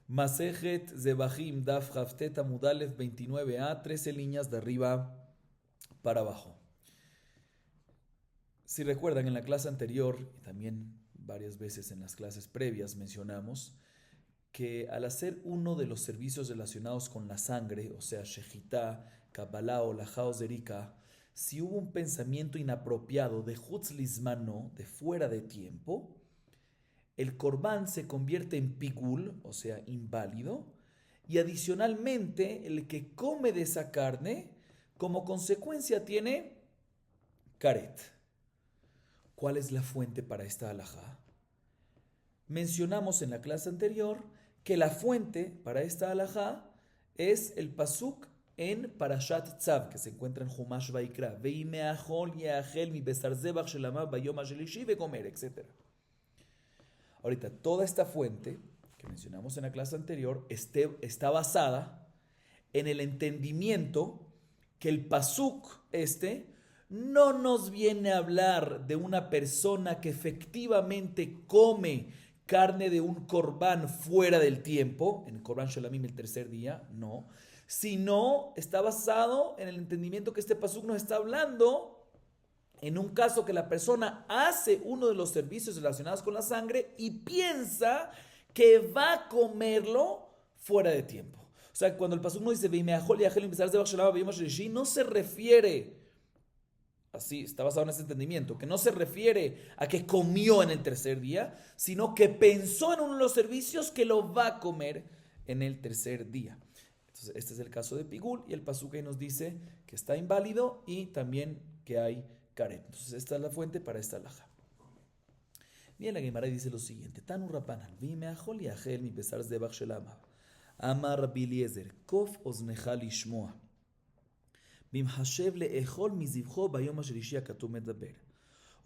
Masejet Zebahim Daf Haftet Amud Aleph 29a, 13 líneas de arriba para abajo. Si recuerdan, en la clase anterior y también varias veces en las clases previas mencionamos que al hacer uno de los servicios relacionados con la sangre, o sea, Shejitá, Kabbalah o Lajá Zerika, si hubo un pensamiento inapropiado de Hutz Lizmano, de fuera de tiempo, el corbán se convierte en pigul, o sea, inválido, y adicionalmente el que come de esa carne, como consecuencia tiene karet. ¿Cuál es la fuente para esta halajá? Mencionamos en la clase anterior que la fuente para esta halajá es el pasuk en Parashat Tzav, que se encuentra en Humash Vaikra, Veimeachol Yahel mi besar zebach shelamav bayom hashelishi vecomer, etc. Ahorita, toda esta fuente que mencionamos en la clase anterior está basada en el entendimiento que el pasuk no nos viene a hablar de una persona que efectivamente come carne de un corbán fuera del tiempo, en el corbán Sholamim el tercer día, no, sino está basado en el entendimiento que este pasuk nos está hablando en un caso que la persona hace uno de los servicios relacionados con la sangre y piensa que va a comerlo fuera de tiempo. O sea, cuando el pasuk no dice no se refiere, así está basado en ese entendimiento, que no se refiere a que comió en el tercer día, sino que pensó en uno de los servicios que lo va a comer en el tercer día. Entonces, este es el caso de Pigul y el pasuk ahí nos dice que está inválido y también que hay karet. Entonces, esta es la fuente para esta alhaja. Bien, la Gemara dice lo siguiente: Tanu Rapanan, vimeachol yachel mi besar zebach shelama. Amar Rabbi Eliezer, kof oznecha lishmoa. במחשב לאכול מזבחו ביום השלישי הכתוב מדבר.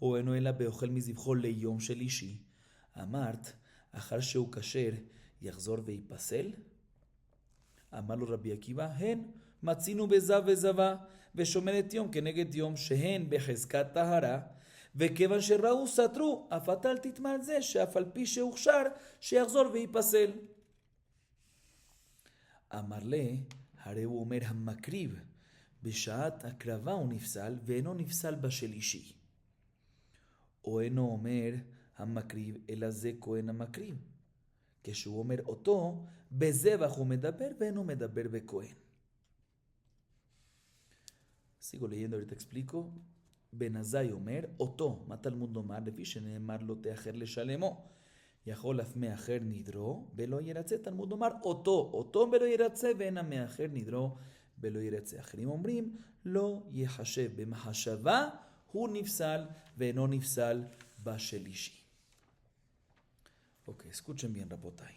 או אינו אלא באוכל מזבחו ליום שלישי. אמרת, אחר שהוא כשר, יחזור וייפסל? אמר לו רבי עקיבא, הן מצינו בזב וזבה, ושומרת יום כנגד יום, שהן בחזקת טהרה, וכיוון שראו סתרו, אף אתה אל תטמע על זה, שאף על פי שהוכשר, שיחזור וייפסל. אמר לה, הרי הוא אומר המקריב, בשעת הקרבה הוא נפסל, ואינו נפסל בשלישי. או אינו אומר המקריב, אלא זה כהן המקריב. כשהוא אומר אותו, בזבח הוא מדבר, ואינו מדבר בכהן. Sigo leyendo, ahorita explico. בנזי אומר, אותו, מה תלמוד לומר, לפי שנאמר לו תאחר לשלמו. יכול אף מאחר נדרו, ולא ירצה, תלמוד לומר, אותו ולא ירצה, ואין המאחר נדרו, ולא ירצה. אחרים אומרים, לא יחשב במחשבה, הוא נפסל, ואינו נפסל בשלישי. Ok, escuchen bien, Rabotai.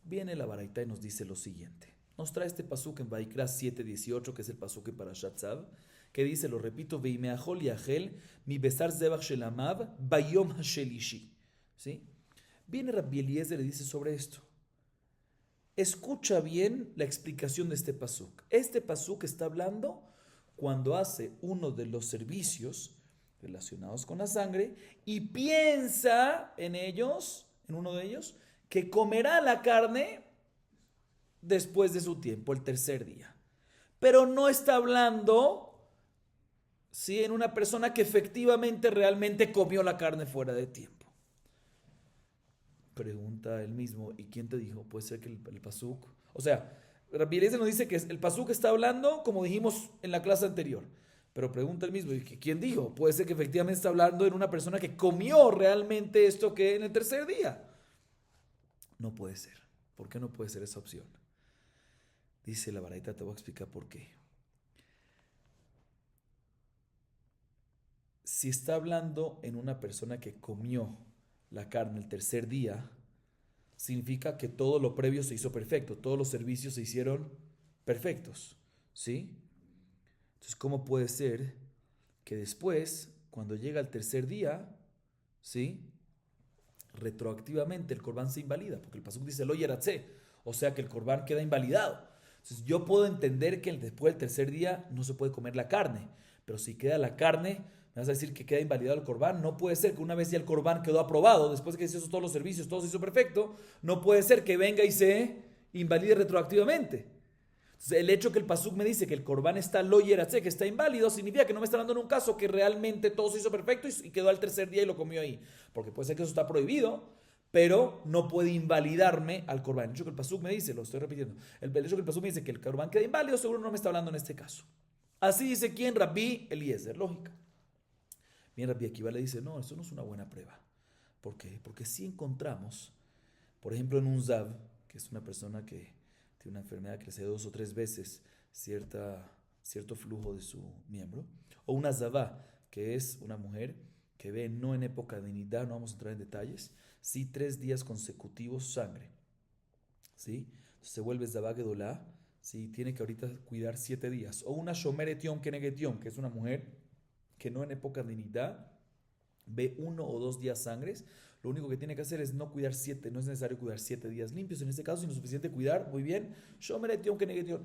Viene la Baraita y nos dice lo siguiente. Nos trae este pasuk en Vaikra 7:18, que es el pasuk para Shatzav, que dice, lo repito, Veimeachol yachel mi besar zebach shelamav bayom hashelishi. ¿Sí? Viene Rabbi Eliezer y dice sobre esto. Escucha bien la explicación de este pasuk. Este pasuk está hablando cuando hace uno de los servicios relacionados con la sangre y piensa en ellos, en uno de ellos, que comerá la carne después de su tiempo, el tercer día. Pero no está hablando, ¿sí?, en una persona que efectivamente realmente comió la carne fuera de tiempo. Pregunta él mismo, ¿y quién te dijo? Puede ser que el pasuk, o sea, Rabbi Eliezer nos dice que el pasuk está hablando como dijimos en la clase anterior, pero pregunta él mismo, ¿y quién dijo? Puede ser que efectivamente está hablando en una persona que comió realmente esto que en el tercer día. No puede ser. ¿Por qué no puede ser esa opción? Dice la Baraita, te voy a explicar por qué. Si está hablando en una persona que comió la carne el tercer día, significa que todo lo previo se hizo perfecto, todos los servicios se hicieron perfectos, ¿sí? Entonces, ¿cómo puede ser que después, cuando llega el tercer día, ¿sí?, retroactivamente el corbán se invalida? Porque el pasuk dice lo yeratze, o sea que el corbán queda invalidado. Entonces, yo puedo entender que después del tercer día no se puede comer la carne, pero si queda la carne, ¿Me vas a decir que queda invalidado el corbán? No puede ser que una vez ya el corbán quedó aprobado, después de que se hizo todos los servicios, todo se hizo perfecto, no puede ser que venga y se invalide retroactivamente. Entonces, el hecho que el pasuk me dice que el corbán está lo yeratze, que está inválido, significa que no me está dando en un caso que realmente todo se hizo perfecto y quedó al tercer día y lo comió ahí. Porque puede ser que eso está prohibido, pero no puede invalidarme al corbán. El hecho que el pasuk me dice, lo estoy repitiendo, el hecho que el pasuk me dice que el corbán queda inválido, seguro no me está hablando en este caso. Así dice quién, Rabbi Eliezer, lógica. Bien, Rabbi Akiva le dice, no, eso no es una buena prueba. ¿Por qué? Porque si encontramos, por ejemplo, en un Zav, que es una persona que tiene una enfermedad que le hace 2 o 3 veces cierto flujo de su miembro, o una Zavá, que es una mujer que ve no en época de nidá, no vamos a entrar en detalles, sí 3 días consecutivos sangre, ¿sí? Entonces se vuelve Zavá Gedolá, ¿sí? Tiene que ahorita cuidar 7 días, o una Shomer Etión Kenegetión, que es una mujer que no en época de nidá ve 1 o 2 días sangres, lo único que tiene que hacer es no cuidar 7, no es necesario cuidar 7 días limpios en este caso, sino suficiente cuidar, muy bien,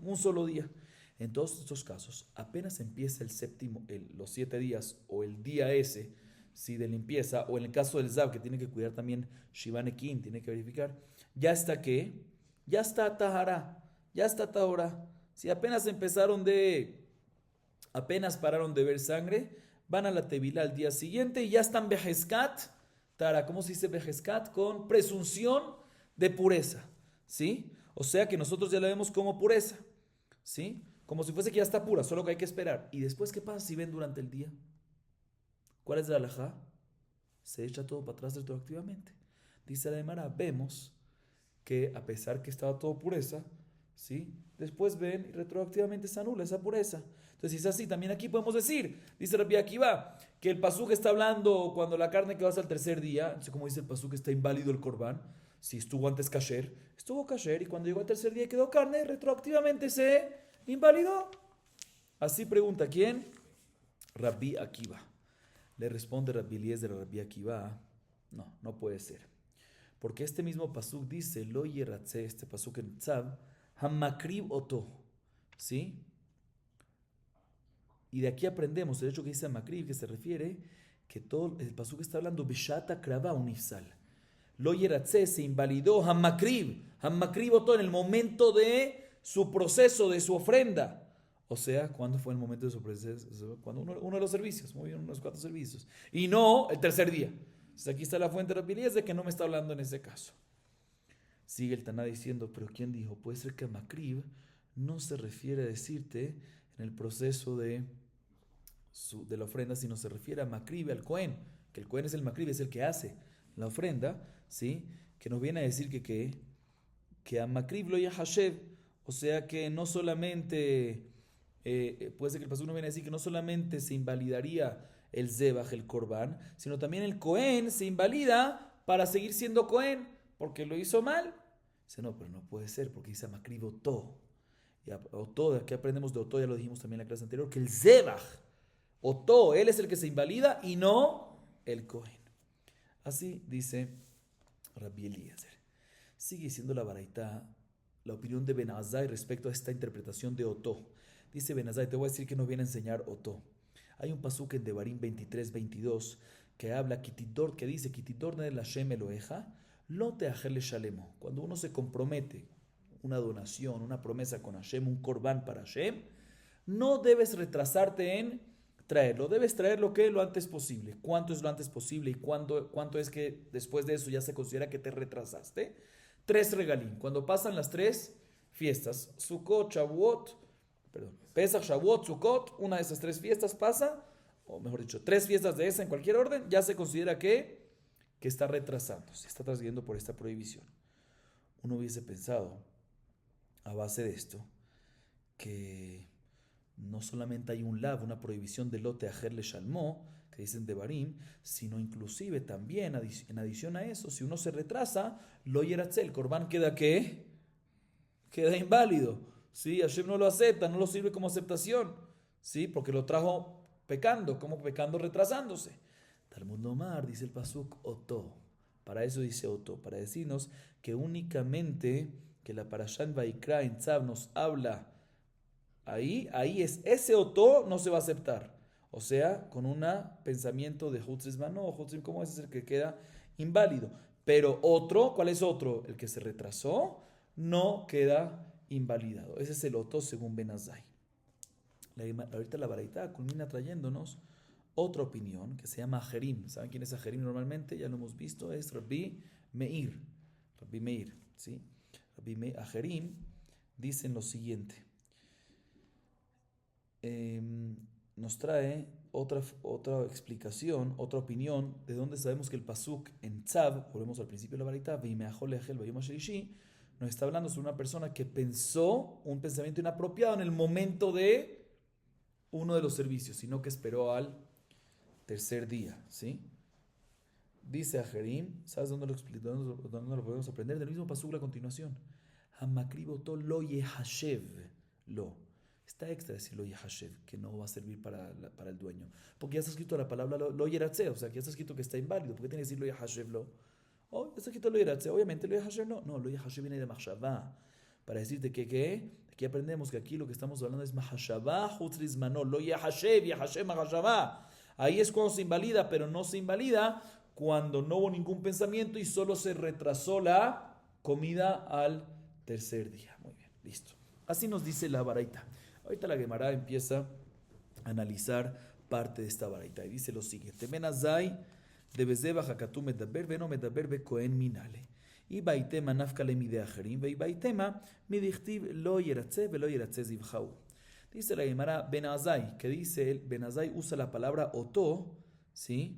un solo día. En todos estos casos, apenas empieza el séptimo, los 7 días o el día ese, si de limpieza, o en el caso del Zav, que tiene que cuidar también Shivanekin, tiene que verificar, ya está que, ya está Tahara, ya está Tahora. Si apenas pararon de ver sangre, van a la Tevilá al día siguiente y ya están Bejezcat, Tara, ¿cómo se dice Bejezcat? Con presunción de pureza, ¿sí? O sea que nosotros ya la vemos como pureza, ¿sí? Como si fuese que ya está pura, solo que hay que esperar. ¿Y después qué pasa si ven durante el día? ¿Cuál es la halajá? Se echa todo para atrás retroactivamente. Dice la Gemara, vemos que a pesar que estaba todo pureza, ¿sí? Después ven y retroactivamente se anula esa pureza. Entonces, si es así, también aquí podemos decir, dice Rabbi Akiva, que el pasuk está hablando cuando la carne quedó hasta el tercer día, entonces como dice el pasuk, está inválido el corbán. Si estuvo antes kasher, estuvo kasher y cuando llegó al tercer día y quedó carne, retroactivamente se invalidó. Así pregunta, ¿quién? Rabbi Akiva. Le responde Rabbi Eliezer a Rabbi Akiva, no, no puede ser. Porque este mismo pasuk dice, lo yeratze, este pasuk en Tzav, hamakrib oto, ¿sí? Y de aquí aprendemos el hecho que dice hamakrib, que se refiere que todo el pasuk está hablando bishata krava unifsal. Lo yeratze se invalidó hamakrib oto en el momento de su proceso, de su ofrenda. O sea, ¿cuándo fue el momento de su proceso? Cuando uno de los servicios, muy bien, unos 4 servicios. Y no el tercer día. Entonces aquí está la fuente de Rabbi Eliezer que no me está hablando en ese caso. Sigue el Taná diciendo, pero ¿quién dijo? Puede ser que Makrib no se refiere a decirte en el proceso de la ofrenda, sino se refiere a Makrib, al Cohen, que el Cohen es el Makrib, es el que hace la ofrenda, ¿sí? Que nos viene a decir que a Makrib lo Hashev, o sea que no solamente, puede ser que el pastor no viene a decir que no solamente se invalidaría el Zebach, el Korban, sino también el Cohen se invalida para seguir siendo Cohen, porque lo hizo mal. Dice, no, pero no puede ser, porque dice Makrib Otó. Y Otó, de aquí aprendemos de Otó, ya lo dijimos también en la clase anterior, que el Zebach, Otó, él es el que se invalida y no el Cohen. Así dice Rabbi Eliezer. Sigue siendo la baraita la opinión de Ben Azai respecto a esta interpretación de Otó. Dice Ben Azai, te voy a decir que nos viene a enseñar Otó. Hay un pasuk en Devarim 23-22 que habla que dice Kitidor de la Shem Eloheja, lo te ajele shalemo. Cuando uno se compromete, una donación, una promesa con Hashem, un korban para Hashem, no debes retrasarte en traerlo. Debes traerlo lo antes posible. ¿Cuánto es lo antes posible y cuánto es que después de eso ya se considera que te retrasaste? 3 regalín. Cuando pasan las 3 fiestas, Sukkot, Shavuot, Pesach, Shavuot, Sukkot, una de esas 3 fiestas pasa, o mejor dicho, 3 fiestas de esa en cualquier orden, ya se considera que está retrasando, se está transgrediendo por esta prohibición. Uno hubiese pensado, a base de esto, que no solamente hay un lav, una prohibición de lote ajerle shalmó, que dicen de Barim, sino inclusive también, en adición a eso, si uno se retrasa, lo yeratze, el corbán queda ¿qué? Queda inválido, ¿sí? Hashem no lo acepta, no lo sirve como aceptación, ¿sí? Porque lo trajo pecando, como pecando retrasándose. Talmud Nomar, dice el pasuk, Otó. Para eso dice Otó, para decirnos que únicamente que la Parashá en Vaikra, en Tzav, nos habla ahí es ese Otó no se va a aceptar. O sea, con un pensamiento de Hutzis Mano o Hutzim como ese es el que queda inválido. Pero otro, ¿cuál es otro? El que se retrasó, no queda invalidado. Ese es el otro según Ben Azai. Ahorita la Baraita culmina trayéndonos otra opinión que se llama Ajerim. ¿Saben quién es Ajerim normalmente? Ya lo hemos visto, es Rabbi Meir. Rabbi Meir, ¿sí? Rabbi Meir, Ajerim dicen lo siguiente. Nos trae otra explicación, otra opinión, de donde sabemos que el pasuk en Tzav, volvemos al principio de la Baraita, nos está hablando sobre una persona que pensó un pensamiento inapropiado en el momento de uno de los servicios, sino que esperó al tercer día, ¿sí? Dice a Jerim, ¿sabes dónde dónde lo podemos aprender? Del mismo pasuk la continuación. Hamakriboto lo yehashev lo. Está extra decir lo yehashev, que no va a servir para el dueño. Porque ya está escrito la palabra lo yeratze, o sea, que ya está escrito que está inválido. ¿Por qué tiene que decir lo yehashev lo? Oh, está escrito lo yeratze, obviamente lo yehashev no. No, lo yehashev viene de machshavá. Para decirte que, ¿qué? Aquí aprendemos que aquí lo que estamos hablando es mahashavá, hutzris mano, lo yehashev, yehashev, mahashavá. Ahí es cuando se invalida, pero no se invalida cuando no hubo ningún pensamiento y solo se retrasó la comida al tercer día. Muy bien, listo. Así nos dice la Baraita. Ahorita la Gemara empieza a analizar parte de esta Baraita y dice lo siguiente: Menazai de Bezeba Hakatu Medaber, Veno Medaber Be Kohen Minale. Y Baitema Nafkale Mide Ajerim, y Baitema Midichtiv Lo Yeratze, Velo Yeratze Zivhau. Dice la Gemara Benazai, que dice él, Benazai usa la palabra oto, ¿sí?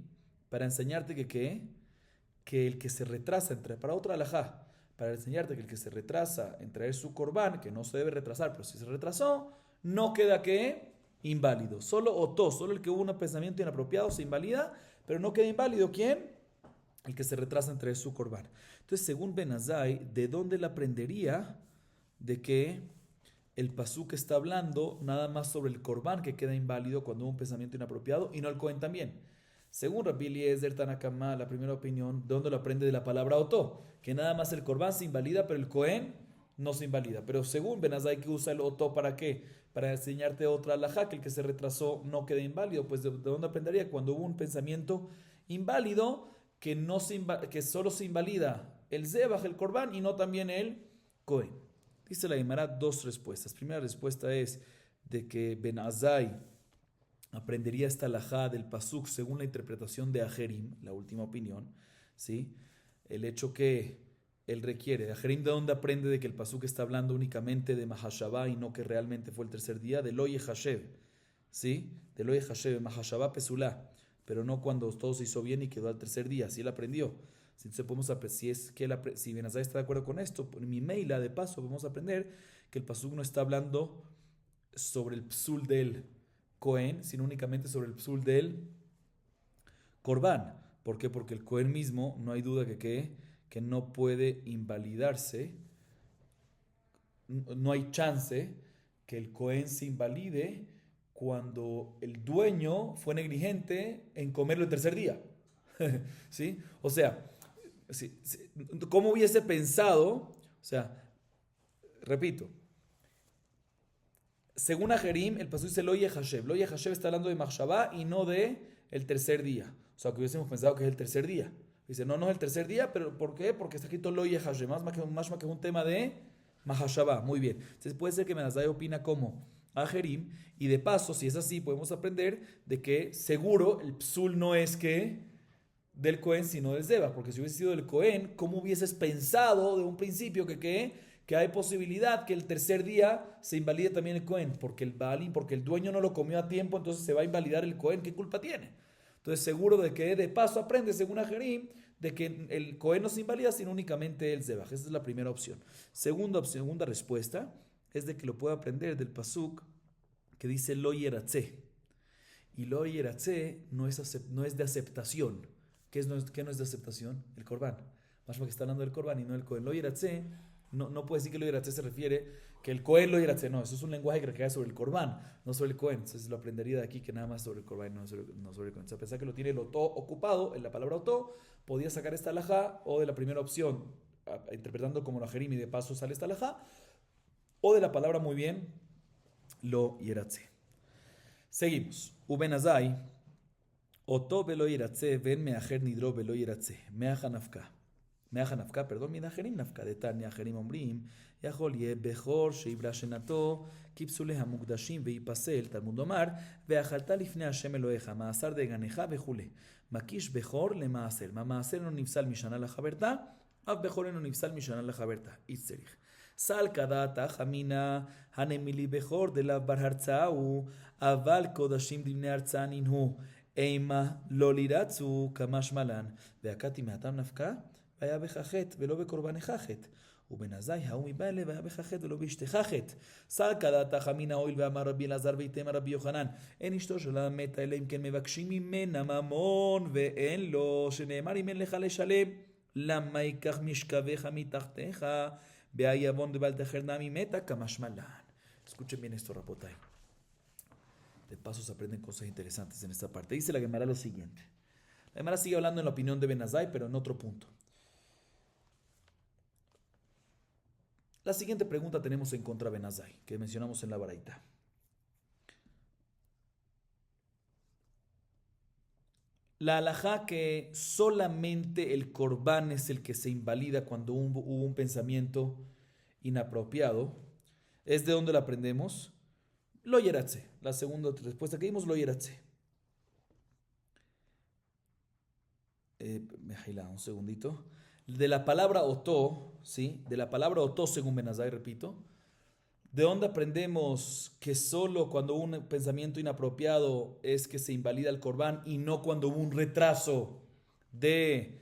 Para enseñarte que el que se retrasa, para otra alajá, para enseñarte que el que se retrasa en traer su corbán, que no se debe retrasar, pero si se retrasó, no queda que inválido. Solo oto, solo el que hubo un pensamiento inapropiado se invalida, pero no queda inválido. ¿Quién? El que se retrasa en traer su corbán. Entonces, según Benazai, ¿de dónde la aprendería de que el pasuk está hablando nada más sobre el corbán que queda inválido cuando hubo un pensamiento inapropiado y no el Cohen también? Según Rabbi Eliezer Tanakama, la primera opinión, ¿de dónde lo aprende? De la palabra oto, que nada más el corbán se invalida, pero el Cohen no se invalida. Pero según Benazai, que usa el oto ¿para qué? Para enseñarte otra alajá, que el que se retrasó no queda inválido. Pues ¿de dónde aprendería? Cuando hubo un pensamiento inválido que, que solo se invalida el zebaj, el corbán, y no también el Cohen. Dice la Gemara dos respuestas. Primera respuesta es de que Benazai aprendería esta alajá del pasuk según la interpretación de Ajerim, la última opinión, ¿sí? El hecho que él requiere. Ajerim, ¿de dónde aprende de que el pasuk está hablando únicamente de Mahashabá y no que realmente fue el tercer día? De Lo Yehashev, ¿sí? De Lo Yehashev, Mahashabá Pesulá, pero no cuando todo se hizo bien y quedó al tercer día, así él aprendió. Entonces podemos aprender, si Benazai está de acuerdo con esto, por mi meila de paso podemos aprender que el pasuk no está hablando sobre el psul del Cohen, sino únicamente sobre el psul del Corbán. ¿Por qué? Porque el Cohen mismo, no hay duda que no puede invalidarse, no hay chance que el Cohen se invalide cuando el dueño fue negligente en comerlo el tercer día. ¿Sí? O sea, ¿cómo hubiese pensado? O sea, repito, según Ajerim, el pasú dice Lo Yehashev. Lo Yehashev está hablando de Mahshabá y no de el tercer día. O sea, que hubiésemos pensado que es el tercer día. Dice, no, no es el tercer día, pero ¿por qué? Porque está escrito Lo Yehashev. Más que es un tema de Mahashabá. Muy bien. Entonces puede ser que Menazai opina como Ajerim. Y de paso, si es así, podemos aprender de que seguro el psul no es que del Cohen, sino del Zeba. Porque si hubiese sido del Cohen, ¿cómo hubieses pensado de un principio que hay posibilidad que el tercer día se invalide también el Cohen? Porque el Baalín, porque el dueño no lo comió a tiempo, entonces se va a invalidar el Cohen. ¿Qué culpa tiene? Entonces seguro de que de paso aprende, según Ajerim, de que el Cohen no se invalida, sino únicamente el Zeba. Esa es la primera opción. Segunda respuesta es de que lo puede aprender del pasuk que dice Lo Yeratze. Y Lo Yeratze no es de aceptación. ¿Qué no es de aceptación? El Corbán. Más que está hablando del Corbán y no del Cohen. Lo Yeratze, no puede decir que Lo Yeratze se refiere que el Cohen Lo Yeratze. No, eso es un lenguaje que recae sobre el Corbán, no sobre el Cohen. Entonces lo aprendería de aquí que nada más sobre el Corbán, no sobre el Cohen. O sea, a pesar que lo tiene el Otó ocupado, en la palabra Otó, podía sacar esta alajá o de la primera opción, interpretando como lo Ajerim y de paso sale esta alajá, o de la palabra muy bien, Lo Yeratze. Seguimos. Uben Azai, Oto velo yiratze, ven meajer nidro velo yiratze. Meaja nafka. Meaja nafka, perdón, minajerim nafka. De tania jerim ombrim. Yahol ye bejor sheibra shenato. Kipsule hamukdashim veipasel. Talmud omar. Veajalta lifne Hashem Eloheja. Maasar de ganeja vejule. Makish bejor le maaser. Maaser no nifsal mishana la jaberta. Av bejor no nifsal mishana la jaberta. Itzerich. Sal kadata jamina hanemili bejor de la barhartzau. Aval kodashim divne artzan inhu. Eima loliratzu kamash malan. Veakati meatam nafka. Vaya bejachet velo bekorban ejachet. ובנזי ההוא מבעלה והיה בחחת ולא באשתי חחת. סלקא דעתא חמינא הואיל ואמר רבי אלעזר ואיתמר רבי יוחנן אין אשתו של המת אלא אם כן מבקשים ממנה ממון ואין לו שנאמר אם אין לך לשלם למה ייקח משכבך מתחתיך בהאי עוון דבל תחרנה ממתה כמשמע לן. Escuchen bien esto, Rabotay. De paso se aprenden cosas interesantes en esta parte. Dice la Gemara lo siguiente. La Gemara sigue hablando en la opinión de Ben Azai, pero en otro punto. La siguiente pregunta tenemos en contra de Ben Azai, que mencionamos en la Baraita. La halajá que solamente el corbán es el que se invalida cuando hubo un pensamiento inapropiado, ¿es de dónde la aprendemos? Lo yeratze. La segunda respuesta que dimos, lo yeratze. Un segundito. De la palabra otó, ¿sí? De la palabra otó, según Ben Azai, repito. ¿De dónde aprendemos que solo cuando hubo un pensamiento inapropiado es que se invalida el corbán y no cuando hubo un retraso de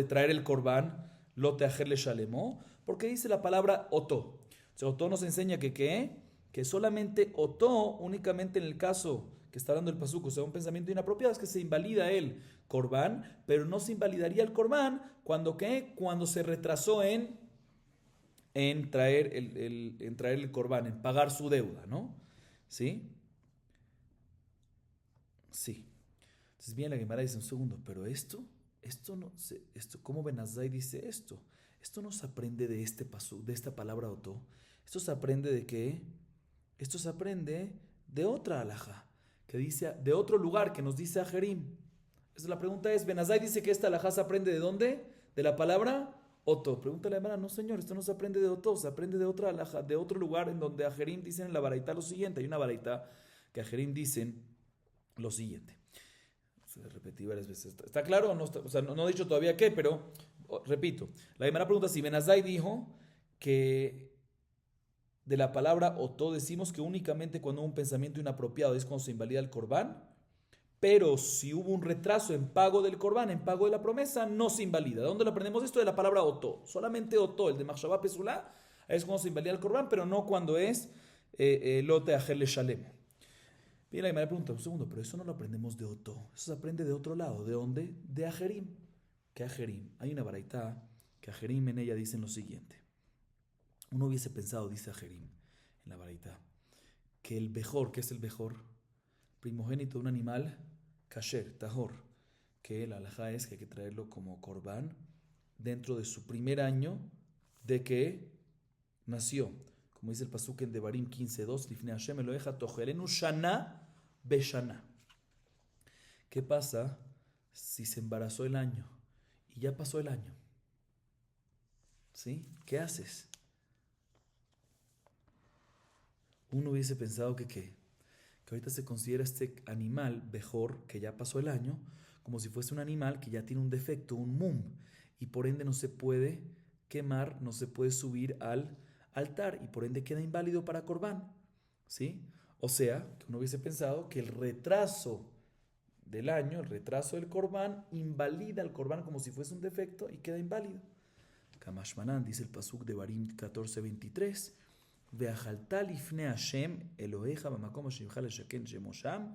traer el corbán, lo teajerle shalemó? Porque dice la palabra otó. O sea, otó nos enseña que solamente otó, únicamente en el caso que está hablando el pasuk, o sea, un pensamiento inapropiado, es que se invalida el corbán, pero no se invalidaría el corbán cuando se retrasó en traer el corbán, en pagar su deuda, ¿no? ¿Sí? Sí. Entonces viene la Gemara y dice un segundo, pero ¿cómo Ben Azai dice esto? Esto no se aprende de este pasuk, de esta palabra otó. Esto se aprende de qué? Esto se aprende de otra halajá, que dice, de otro lugar que nos dice Ajerim. Entonces la pregunta es, Ben Azai dice que esta halajá se aprende ¿de dónde? De la palabra Otó. Pregúntale a la hermana, no señor, esto no se aprende de Otó, se aprende de otra halajá, de otro lugar en donde Ajerim dicen en la baraita lo siguiente. Hay una baraita que Ajerim dicen lo siguiente. Se repetí varias veces. ¿Está claro? No está, o sea, no he dicho todavía qué, pero repito. La primera pregunta, si Ben Azai dijo que de la palabra otó decimos que únicamente cuando hubo un pensamiento inapropiado es cuando se invalida el corbán, pero si hubo un retraso en pago del corbán, en pago de la promesa, no se invalida. ¿De dónde lo aprendemos esto? De la palabra otó. Solamente otó, el de Machshavá Pesulá, es cuando se invalida el corbán, pero no cuando es lote ajerle shalem. Bien, la primera pregunta, un segundo, pero eso no lo aprendemos de otó. Eso se aprende de otro lado. ¿De dónde? De Ajerim. ¿Qué Ajerim? Hay una baraita que Ajerim en ella dicen lo siguiente. Uno hubiese pensado, dice Ajerim en la baraita, que el bejor, ¿qué es el bejor? Primogénito de un animal, kasher, tahor, que la halajá es que hay que traerlo como corbán dentro de su primer año de que nació. Como dice el pasuk en Devarim 15:2, Lifnei Hashem Eloheja tocherenu shana beshana. ¿Qué pasa si se embarazó el año y ya pasó el año? ¿Sí? ¿Qué haces? Uno hubiese pensado que ahorita se considera este animal bejor, que ya pasó el año, como si fuese un animal que ya tiene un defecto, un mum, y por ende no se puede quemar, no se puede subir al altar, y por ende queda inválido para corbán, ¿sí? O sea, que uno hubiese pensado que el retraso del año, el retraso del corbán, invalida al corbán como si fuese un defecto y queda inválido. Kamashmanan, dice el pasuk de Barim 14:23, ואכלת לפני השם אלוהיך במקום אשר יבחר לשכן שמו שם,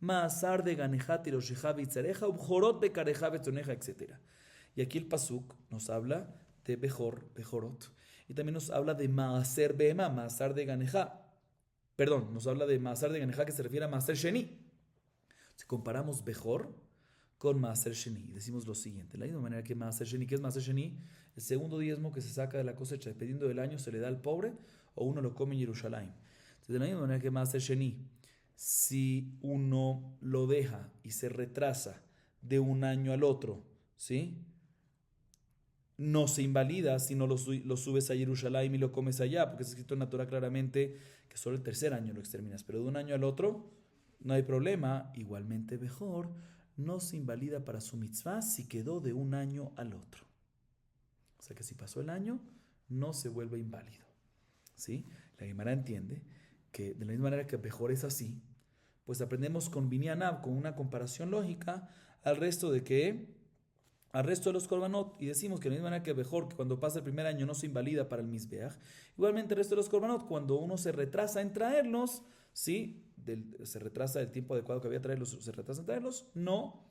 מעשר דגנך תירושך ויצריך ובכורות בקריך וצונך, etc. Y aquí el pasuk nos habla de bejorot, y también nos habla de maaser behemá, maaser de ganeja. Perdón, nos habla de maaser de ganeja que se refiere a maaser sheni. Si comparamos bejor con maaser sheni, decimos lo siguiente, de la misma manera que maaser sheni, ¿qué es maaser sheni? El segundo diezmo que se saca de la cosecha dependiendo del año se le da al pobre, o uno lo come en Jerusalén. Entonces, de la misma manera que Maaser Sheni si uno lo deja y se retrasa de un año al otro, ¿sí? No se invalida si no lo subes a Jerusalén y lo comes allá, porque está escrito en la Torah claramente que solo el tercer año lo exterminas, pero de un año al otro no hay problema. Igualmente mejor, no se invalida para su mitzvah si quedó de un año al otro. O sea que si pasó el año, no se vuelve inválido, ¿sí? La Gemara entiende que de la misma manera que mejor es así, pues aprendemos con Binyanab, con una comparación lógica, al resto de que al resto de los korbanot, y decimos que de la misma manera que mejor que cuando pasa el primer año no se invalida para el misbeach, igualmente el resto de los korbanot, cuando uno se retrasa en traerlos, ¿sí? Se retrasa el tiempo adecuado que había traerlos, se retrasa en traerlos, no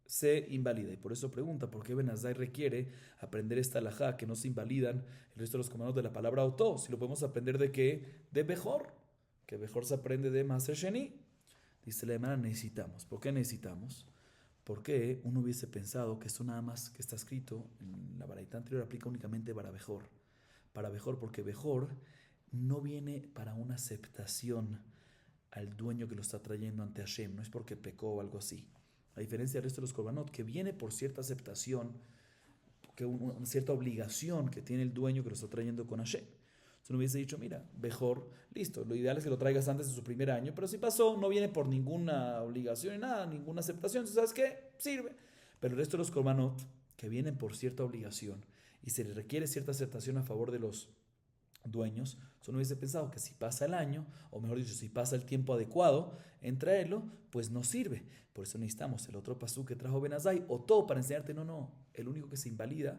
se invalida. Y por eso pregunta, ¿por qué Ben Azai requiere aprender esta halajá, que no se invalidan el resto de los korbanot de la palabra auto? Si lo podemos aprender de qué? De mejor, que mejor se aprende de Maser Sheni. Dice la hermana, necesitamos. ¿Por qué necesitamos? Porque uno hubiese pensado que esto nada más que está escrito en la baraita anterior aplica únicamente para Bejor. Para Bejor, porque Bejor no viene para una aceptación al dueño que lo está trayendo ante Hashem. No es porque pecó o algo así. A diferencia del resto de los korbanot, que viene por cierta aceptación, porque una cierta obligación que tiene el dueño que lo está trayendo con Hashem. Si no hubiese dicho, mira, mejor, listo, lo ideal es que lo traigas antes de su primer año, pero si pasó, no viene por ninguna obligación ni nada, ninguna aceptación, ¿sabes qué? Sirve. Pero el resto de los korbanot, que vienen por cierta obligación y se les requiere cierta aceptación a favor de los dueños, no hubiese pensado que si pasa el año, o mejor dicho, si pasa el tiempo adecuado en traerlo, pues no sirve. Por eso necesitamos el otro pasú que trajo Ben Azai, o todo para enseñarte, no, el único que se invalida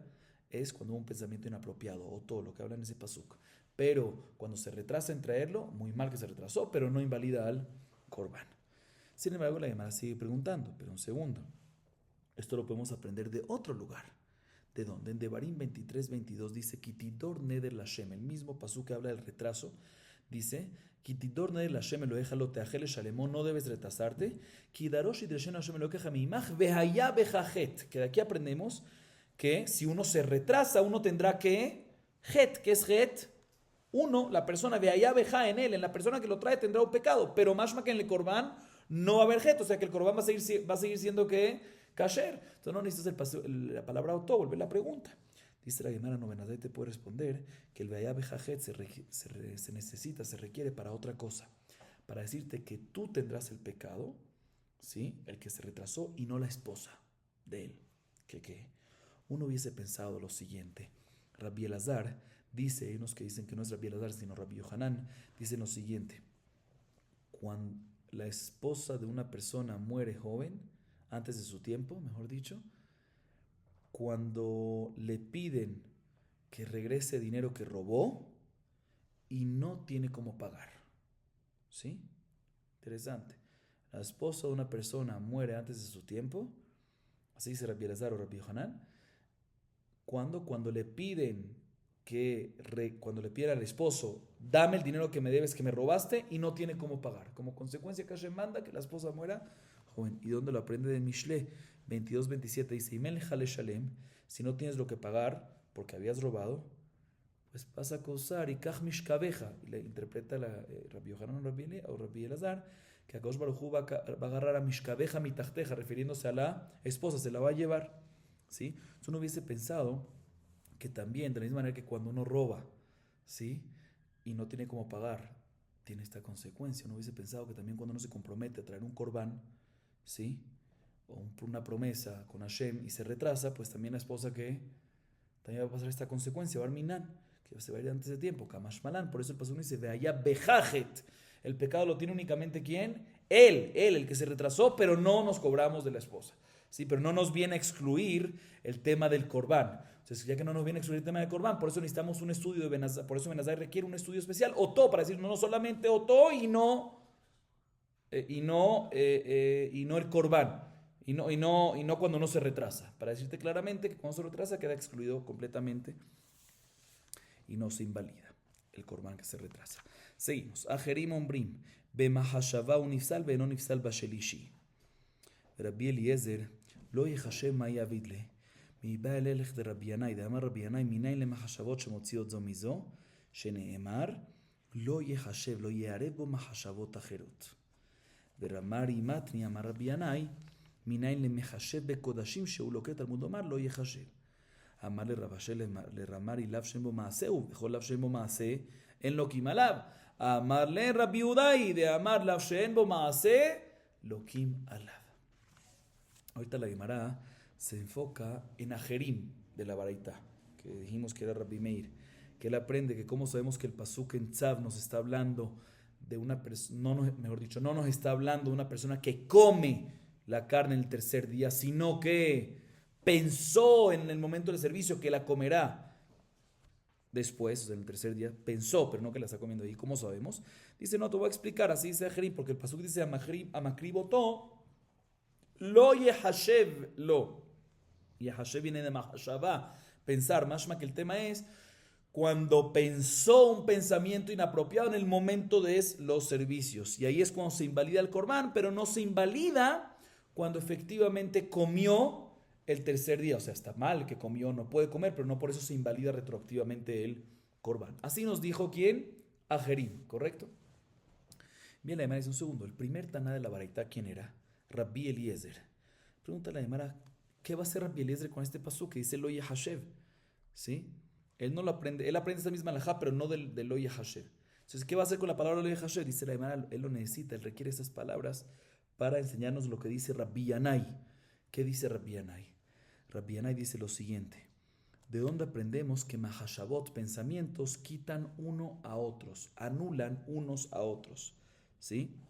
es cuando hubo un pensamiento inapropiado, o todo lo que habla en ese pasuk. Pero cuando se retrasa en traerlo, muy mal que se retrasó, pero no invalida al Corban. Sin embargo, la Gemara sigue preguntando, pero un segundo. Esto lo podemos aprender de otro lugar. ¿De dónde? En Devarim 23-22 dice, Kitidor neder Lashem, el mismo pasú que habla del retraso, dice, Kitidor neder Lashem lo déjalo teajele shalemón, no debes retrasarte, Kidarosh idreshen Hashem lo queja mi imaj, vehaya bejajet, que de aquí aprendemos que si uno se retrasa, uno tendrá que, het, que es het, uno, la persona de allá veja en él, en la persona que lo trae tendrá un pecado, pero más que en el corbán no va a haber het, o sea que el corbán va a seguir siendo que kasher. Entonces no necesitas la palabra auto, volver la pregunta. Dice la Gemara Novenadé, te puede responder que el veaya veja het se necesita, se requiere para otra cosa, para decirte que tú tendrás el pecado, ¿sí? El que se retrasó y no la esposa de él. ¿Qué? Uno hubiese pensado lo siguiente, Rabbi Elazar dice, hay unos que dicen que no es Rabbi Elazar sino Rabbi Yohanan, dicen lo siguiente, cuando la esposa de una persona muere joven, antes de su tiempo, mejor dicho, cuando le piden que regrese dinero que robó y no tiene cómo pagar, ¿sí? Interesante. La esposa de una persona muere antes de su tiempo, así dice Rabbi Elazar o Rabbi Yohanan, cuando le piden cuando le piden al esposo, dame el dinero que me debes, que me robaste, y no tiene cómo pagar. Como consecuencia, Hashem manda que la esposa muera joven. ¿Y dónde lo aprende? De Mishle 22-27 dice, Imel jale shalem, si no tienes lo que pagar porque habías robado, pues vas a acosar y kaj mishkabeja. Y le interpreta Rabbi Yohanan o Rabbi Elazar, que Akadosh Baruj Hu va a agarrar a mishkabeja mitachteja, refiriéndose a la esposa, se la va a llevar. ¿Sí? Yo no hubiese pensado que también, de la misma manera que cuando uno roba, ¿sí? Y no tiene cómo pagar, tiene esta consecuencia. Uno hubiese pensado que también cuando uno se compromete a traer un corbán, ¿sí? O una promesa con Hashem y se retrasa, pues también la esposa que también va a pasar esta consecuencia, Barminan, que se va a ir antes de tiempo, Kamash Malan. Por eso el paso dice, ve allá, bejajet. El pecado lo tiene únicamente ¿quién? Él, el que se retrasó, pero no nos cobramos de la esposa. Sí, pero no nos viene a excluir el tema del corbán. Entonces, ya que no nos viene a excluir el tema del corbán, por eso necesitamos un estudio de Ben Azai, por eso Ben Azai requiere un estudio especial, Otó, para decir no solamente Otó y no el corbán, y no cuando uno se retrasa, para decirte claramente que cuando se retrasa queda excluido completamente y no se invalida el corbán que se retrasa. Seguimos. Ajerim ombrim, bemahashava unifsal beno nifsal bashelishi. Rabbi Eliezer, lo yechashem ma yavidle. מבא אל הלך דרבי ינאי, דאמר רבי ינאי, מניין למחשבות שמוציאות זו מזו, שנאמר, לא יחשב, לא יערב בו מחשבות אחרות. de Ramari Matni Amar Rabbi Yanai, Minain le mechashev bekodashim sheu loket talmud lomar lo yechashev. Amar le Rabashe le Ramari lav shem bo maaseu, vechol lav shem bo maase, en lo kim alav. Amar le Rabbi Udai de Amar lav shem bo maase, lo kim alav. Ahorita la Gemara se enfoca en Ajerim de la Baraita, que dijimos que era Rabbi Meir, que él aprende que cómo sabemos que el pasuk en Tzav nos está hablando de una persona, no nos está hablando de una persona que come la carne en el tercer día, sino que pensó en el momento del servicio que la comerá después, o sea, en el tercer día, pensó, pero no que la está comiendo ahí. ¿Cómo sabemos? Dice, no, te voy a explicar, así dice Ajerim, porque el pasuk dice Amakriboto, lo yehashev lo. Yehashev viene de mahashavá, pensar, mashma, que el tema es cuando pensó un pensamiento inapropiado en el momento de los servicios. Y ahí es cuando se invalida el corbán, pero no se invalida cuando efectivamente comió el tercer día. O sea, está mal que comió, no puede comer, pero no por eso se invalida retroactivamente el corbán. Así nos dijo ¿quién? Ajerim, ¿correcto? Bien, la Gemara dice un segundo. El primer taná de la Baraita, ¿quién era? Rabbi Eliezer. Pregunta la Gemara, ¿qué va a hacer Rabbi Eliezer con este pasú que dice lo yehashev? ¿Sí? Él no lo aprende, él aprende esta misma halajá, pero no del lo yehashev. Entonces, ¿qué va a hacer con la palabra lo yehashev? Dice la Gemara, él lo necesita, él requiere esas palabras para enseñarnos lo que dice Rabbi Yanai. ¿Qué dice Rabbi Yanai? Rabbi Yanai dice lo siguiente: ¿de dónde aprendemos que mahashavot, pensamientos, quitan uno a otros, anulan unos a otros? ¿Sí?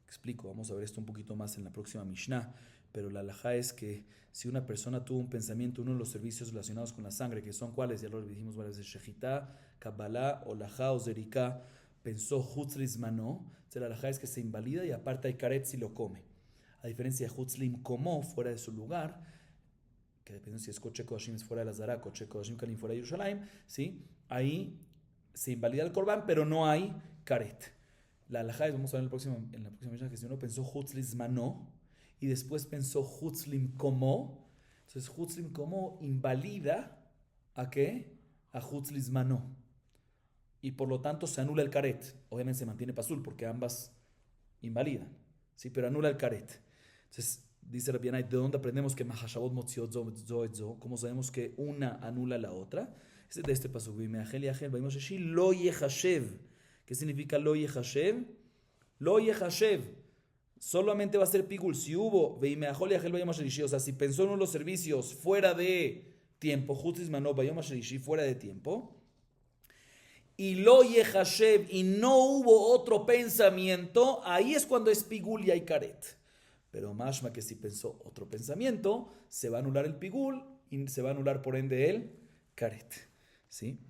Explico, vamos a ver esto un poquito más en la próxima Mishnah, pero la halajá es que si una persona tuvo un pensamiento, uno de los servicios relacionados con la sangre, que son cuáles, ya lo dijimos varias veces, Shejitá, Kabbalah, Olajá o Zerika, pensó Hutzlis Mano, la halajá es que se invalida y aparte hay karet si lo come. A diferencia de Hutzlim Komo, fuera de su lugar, que depende si es Koche Kodashim es fuera de la Zara, Koche Kodashim Kalim fuera de Yerushalayim, ¿sí? Ahí se invalida el Korban, pero no hay karet. La halajá es, vamos a ver en la próxima Mishnah, que si uno pensó Hutzlis Mano y después pensó Hutzlim Komo, entonces Hutzlim Komo invalida ¿a qué? A Hutzlis Mano. Y por lo tanto se anula el karet. Obviamente se mantiene pasul porque ambas invalidan, ¿sí? Pero anula el karet. Entonces dice Rabbi Yanai, ¿de dónde aprendemos que mahashavot motziot zo et zo? ¿Cómo sabemos que una anula la otra? Es de este pasuk. Lo yehashev. ¿Qué significa lo yehashev? Lo yehashev. Solamente va a ser pigul si hubo, o sea, si pensó en uno de los servicios fuera de tiempo, fuera de tiempo, y lo yehashev, y no hubo otro pensamiento, ahí es cuando es pigul y hay karet. Pero mashma que si pensó otro pensamiento, se va a anular el pigul y se va a anular por ende el karet. ¿Sí?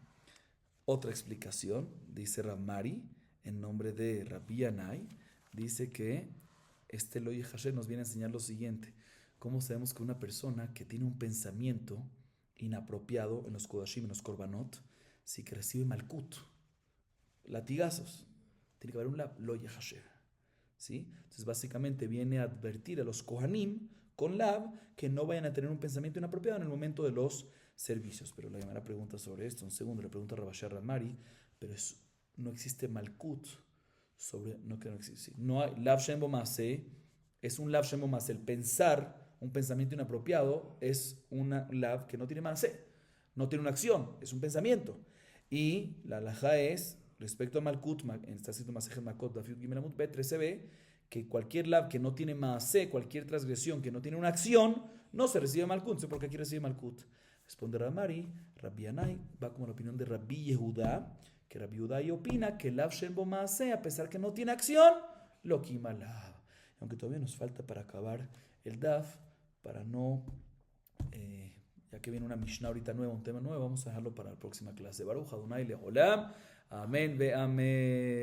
Otra explicación, dice Ramari, en nombre de Rabbi Yanai, dice que este lo yehashev nos viene a enseñar lo siguiente: ¿cómo sabemos que una persona que tiene un pensamiento inapropiado en los kodashim, en los korbanot, sí que recibe malkut, latigazos? Tiene que haber un lo yehashev, ¿sí? Entonces básicamente viene a advertir a los kohanim con lab que no vayan a tener un pensamiento inapropiado en el momento de los servicios. Pero la Gemara pregunta sobre esto. Un segundo, le pregunta a Rabashah Ramari, pero no existe malkut sobre, no que no existe, no hay lav shem bo maaseh, es un lav shem bo maaseh. El pensar un pensamiento inapropiado es una lav que no tiene maaseh, no tiene una acción, es un pensamiento. Y la halajá es, respecto a malkut, está escrito Masejet Makot, Daf Yud Gimel Amud Bet 13b, que cualquier lav que no tiene maaseh, cualquier transgresión que no tiene una acción, no se recibe malkut. No sé por qué aquí recibe malkut. Responde Ramari, Rabbi Yanai va como la opinión de Rabbi Yehudá, que Rabbi Yehudá opina que lav shem bo maaseh, a pesar que no tiene acción, lo quima lav. Aunque todavía nos falta para acabar el daf, para no, ya que viene una Mishnah ahorita nueva, un tema nuevo, vamos a dejarlo para la próxima clase. Baruch Adonai Leolam, amén ve amén.